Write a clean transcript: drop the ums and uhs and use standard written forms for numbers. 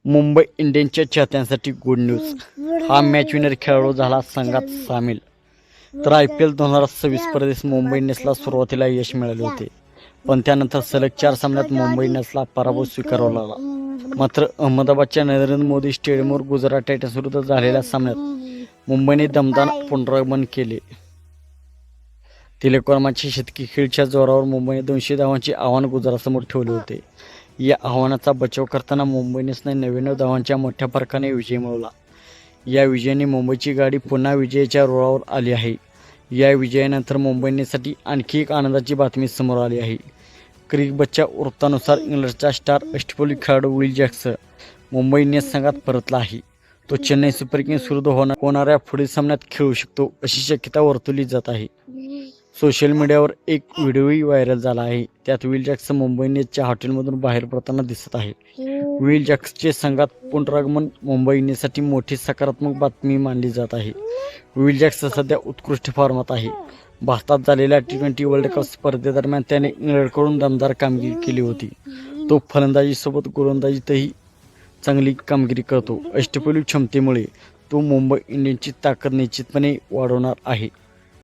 मुंबई इंडियन्सच्या चाहत्यांसाठी good news. हा मॅच विनर खेळाडू झाला संघात सामील. तर IPL 2026 स्पर्धेत मुंबई इंडियन्सला सुरुवातीला यश मिळाले होते, पण त्यानंतर सलग 4 सामन्यात मुंबई इंडियन्सला पराभव स्वीकारावा लागला. मात्र अहमदाबादच्या नरेंद्र मोदी स्टेडियमवर गुजरात टायटन्स विरुद्ध झालेल्या सामन्यात मुंबईने दमदार पुनरागमन केले. तिलक वर्माच्या शतकी खेळीच्या जोरावर मुंबईने 200 धावांचे आव्हान गुजरातसमोर ठेवले होते. या आव्हानाचा बचाव करताना मुंबई इंडियन्सने 99 धावांच्या मोठ्या फरकाने विजय मिळवला. या विजयाने मुंबईची गाडी पुन्हा विजयाच्या रुळावर आली आहे. या विजयानंतर मुंबई इंडियन्ससाठी आणखी एक आनंदाची बातमी समोर आली आहे. क्रिकबजच्या वृत्तानुसार इंग्लंडचा स्टार अष्टपैलू खेळाडू विल जॅक्स मुंबई इंडियन्स संघात परतला आहे. तो चेन्नई सुपर किंग्स विरुद्ध होणाऱ्या पुढील सामन्यात खेळू शकतो अशी शक्यता वर्तवली जात आहे. सोशल मीडियावर एक व्हिडिओही व्हायरल झाला आहे. त्यात विल जॅक्स मुंबई इंडियन्सच्या हॉटेलमधून बाहेर पडताना दिसत आहे. विल जॅक्सचे संघात पुनरागमन मुंबई इंडियन्ससाठी मोठी सकारात्मक बातमी मानली जात आहे. विल जॅक्स सध्या उत्कृष्ट फॉर्मात आहे. भारतात झालेल्या T20 वर्ल्ड कप स्पर्धेदरम्यान त्याने इंग्लंडकडून दमदार कामगिरी केली होती. तो फलंदाजीसोबत गोलंदाजीतही चांगली कामगिरी करतो. अष्टपैलू क्षमतेमुळे तो मुंबई इंडियन्सची ताकद निश्चितपणे वाढवणार आहे.